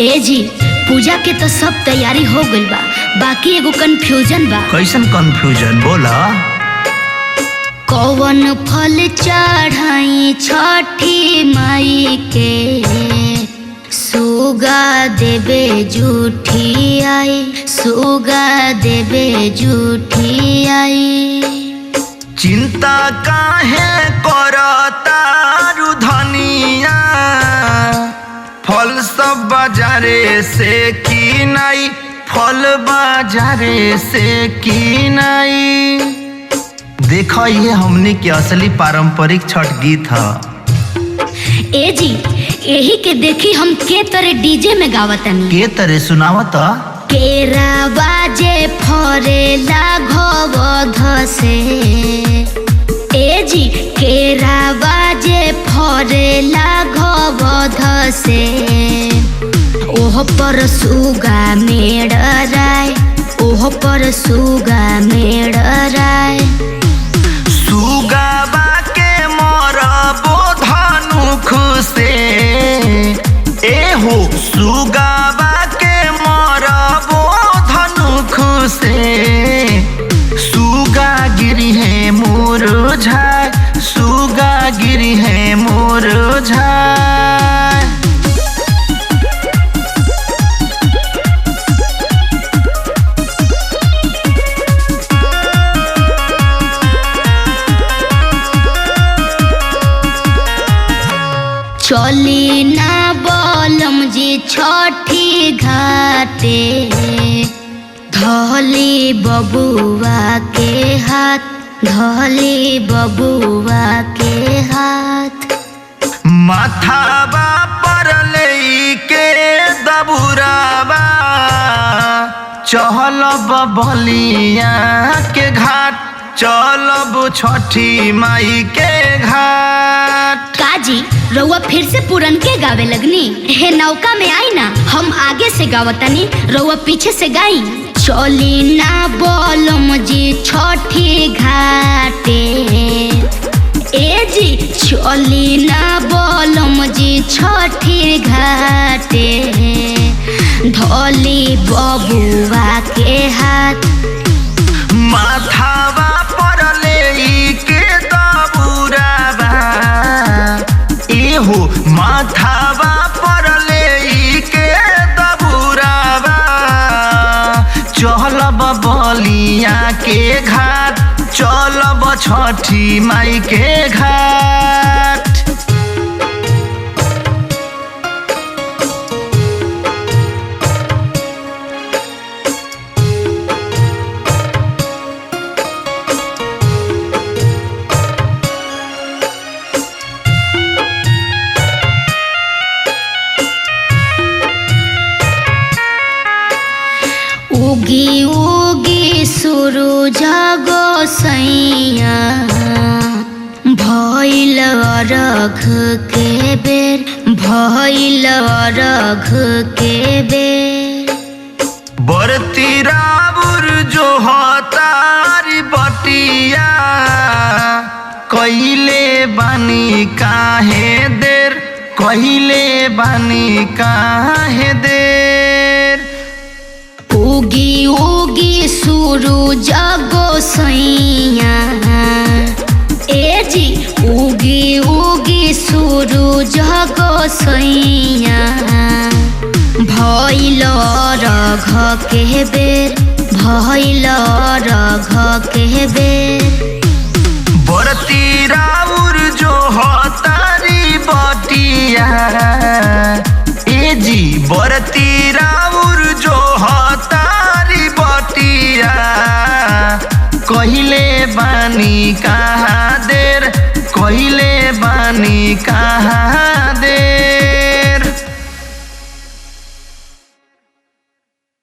ए जी, पूजा के तो सब तैयारी हो गइल बा, बाकी एगो कंफ्यूजन बा। कैसन कंफ्यूजन बोला? कौन फल चढ़ाई छठी माई के, सुगा देवे जूठी आई, सुगा देवे जूठी आई। चिंता काहे करता रुधनिया, फल सब बाजारे से की नाई, फल बाजारे से की नाई। देखो ये हमने के असली पारंपरिक छठ गीत है। ए जी, यही के देखी हम के तरह डीजे में गावतनी। के तरह सुनावत? केरा बाजे फरेला घवध से, ए जी केरा बाजे फरेला घवध से। ओह पर सुगा मेड़ राय, ओह पर सुगा मेड़ राय। सुगाबा के मरबो धनुख से, ए हो सुगाबा के मरबो धनुख से। सुगा गिरी है मुरझाए, सुगा गिरी है मुरझाए। चली ना बोलम जी छठी घाटे, धली बबुआ के हाथ, धली बबुआ के हाथ। माथाबा पर लेके दबुराबा, चहलब बलिया के घाट, चलब छठी माई के घाट। काजी रउआ फिर से पुरन के गावे लगनी? हे नौका में आई ना, हम आगे से गावतनी, रउआ पीछे से गाई। चली ना बोलम जी छठी घाटे, ए जी चली ना बोलम जी छठी घाटे। धली बबुआ के हाथ, माथाबा पर लेके दबुराबा, ए हो माथाबा पर लेके दबुराबा। चलब बलिया के घाट, चलब छठी माई के घाट। उगी उगी सूरज गोसैया, भइल अरघ के बेर, भइल अरघ के बेर। बरती राउर जो हतारी बटिया, कइले बानी काहे देर, कइले बानी काहे देर। उगी उगी सूरज गोसैया, ए जी उगी उगी सूरज गोसैया। भइल अरघ के बेर, भइल अरघ के बेर। बरती राउर जो हतारी बटिया, ए जी बरती राउर जो हतारी बटिया। कहिले बानी कहाँ देर, कहिले बानी कहाँ देर।